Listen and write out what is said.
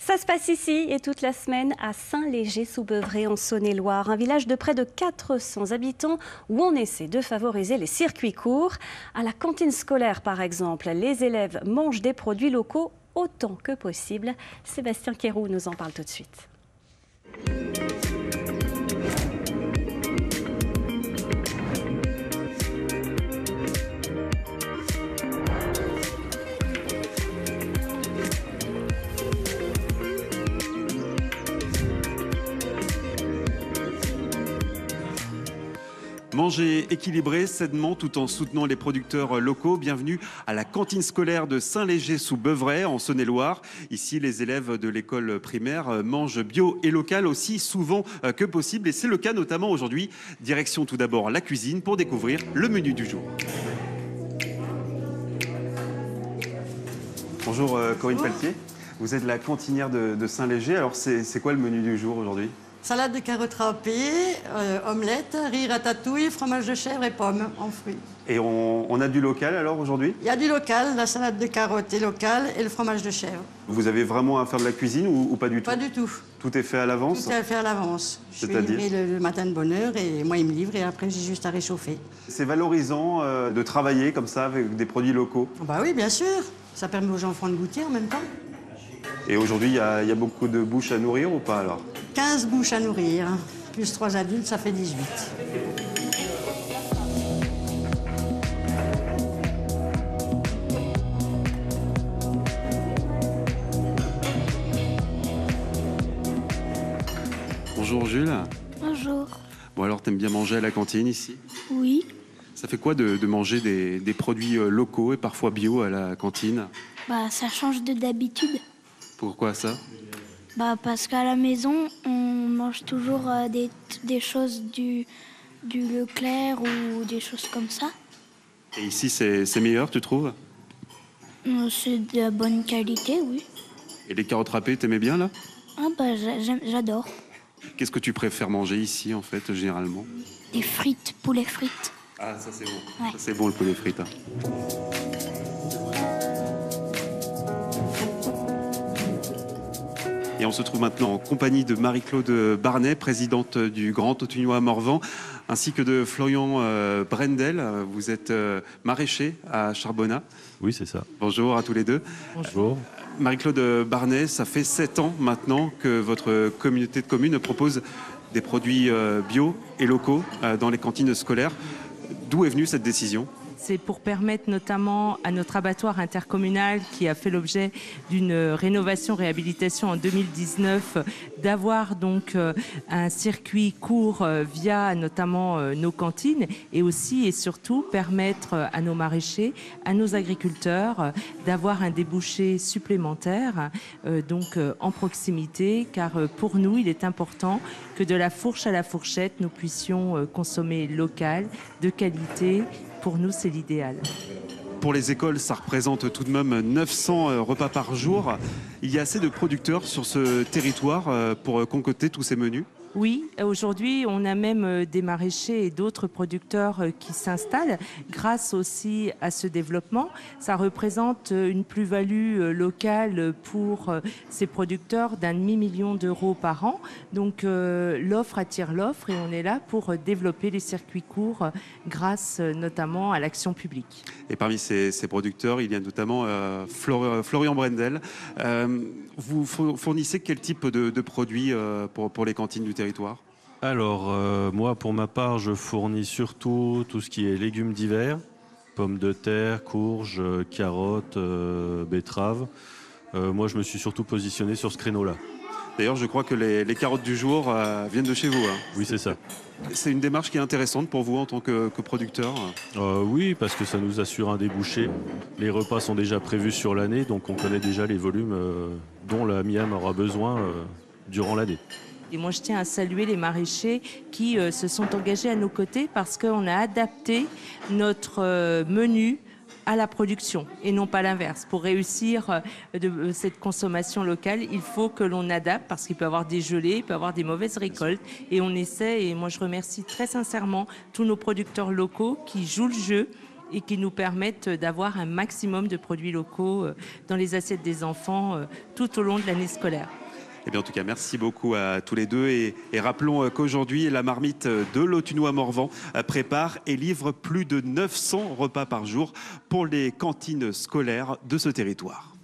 Ça se passe ici et toute la semaine à Saint-Léger-sous-Beuvray en Saône-et-Loire, un village de près de 400 habitants où on essaie de favoriser les circuits courts. À la cantine scolaire par exemple, les élèves mangent des produits locaux autant que possible. Sébastien Quéroux nous en parle tout de suite. Manger équilibré, sainement, tout en soutenant les producteurs locaux. Bienvenue à la cantine scolaire de Saint-Léger-sous-Beuvray, en Saône-et-Loire. Ici, les élèves de l'école primaire mangent bio et local aussi souvent que possible. Et c'est le cas notamment aujourd'hui. Direction tout d'abord la cuisine pour découvrir le menu du jour. Bonjour Corinne Pelletier. Vous êtes la cantinière de Saint-Léger. Alors c'est quoi le menu du jour aujourd'hui ? Salade de carottes râpées, omelette, riz ratatouille, fromage de chèvre et pommes en fruits. Et on a du local alors aujourd'hui ? Il y a du local, la salade de carottes est locale et le fromage de chèvre. Vous avez vraiment à faire de la cuisine ou pas du tout ? Pas du tout. Tout est fait à l'avance ? Tout est fait à l'avance. Je suis livrée le matin de bonne heure et moi il me livre et après j'ai juste à réchauffer. C'est valorisant de travailler comme ça avec des produits locaux ? Bah oui, bien sûr. Ça permet aux enfants de goûter en même temps. Et aujourd'hui, il y a beaucoup de bouches à nourrir ou pas alors ? 15 bouches à nourrir, plus 3 adultes, ça fait 18. Bonjour Jules. Bonjour. Bon alors, t'aimes bien manger à la cantine ici ? Oui. Ça fait quoi de manger des produits locaux et parfois bio à la cantine ? Bah ça change d'habitude. Pourquoi ça ? Bah parce qu'à la maison on mange toujours des choses du Leclerc ou des choses comme ça. Et ici c'est meilleur, tu trouves ? C'est de la bonne qualité, oui. Et les carottes râpées, t'aimais bien là ? Ah bah j'adore. Qu'est-ce que tu préfères manger ici en fait généralement ? Des frites, poulet frites. Ah ça c'est bon, Ouais. Ça c'est bon le poulet frites. Et on se trouve maintenant en compagnie de Marie-Claude Barnet, présidente du Grand Autunois Morvan, ainsi que de Florian Brendel. Vous êtes maraîcher à Charbonnat. Oui, c'est ça. Bonjour à tous les deux. Bonjour. Marie-Claude Barnet, ça fait 7 ans maintenant que votre communauté de communes propose des produits bio et locaux dans les cantines scolaires. D'où est venue cette décision ? C'est pour permettre notamment à notre abattoir intercommunal qui a fait l'objet d'une rénovation-réhabilitation en 2019 d'avoir donc un circuit court via notamment nos cantines et aussi et surtout permettre à nos maraîchers, à nos agriculteurs d'avoir un débouché supplémentaire donc en proximité car pour nous il est important que de la fourche à la fourchette nous puissions consommer local, de qualité. Pour nous, c'est l'idéal. Pour les écoles, ça représente tout de même 900 repas par jour. Il y a assez de producteurs sur ce territoire pour concocter tous ces menus ? Oui, aujourd'hui, on a même des maraîchers et d'autres producteurs qui s'installent grâce aussi à ce développement. Ça représente une plus-value locale pour ces producteurs d'1,5 million d'euros par an. Donc l'offre attire l'offre et on est là pour développer les circuits courts grâce notamment à l'action publique. Et parmi ces producteurs, il y a notamment Florian Brendel. Vous fournissez quel type de produits pour les cantines du territoire ? Alors, moi, pour ma part, je fournis surtout tout ce qui est légumes d'hiver, pommes de terre, courges, carottes, betteraves. Moi, je me suis surtout positionné sur ce créneau-là. D'ailleurs, je crois que les carottes du jour viennent de chez vous. Hein. Oui, c'est ça. C'est une démarche qui est intéressante pour vous en tant que producteur ? Oui, parce que ça nous assure un débouché. Les repas sont déjà prévus sur l'année, donc on connaît déjà les volumes dont la Miam aura besoin durant l'année. Et moi, je tiens à saluer les maraîchers qui se sont engagés à nos côtés parce qu'on a adapté notre menu à la production et non pas l'inverse. Pour réussir cette consommation locale, il faut que l'on adapte parce qu'il peut y avoir des gelées, il peut y avoir des mauvaises récoltes et on essaie, et moi je remercie très sincèrement tous nos producteurs locaux qui jouent le jeu et qui nous permettent d'avoir un maximum de produits locaux dans les assiettes des enfants tout au long de l'année scolaire. Eh bien, en tout cas, merci beaucoup à tous les deux. Et rappelons qu'aujourd'hui, la marmite de l'Autunois-Morvan prépare et livre plus de 900 repas par jour pour les cantines scolaires de ce territoire.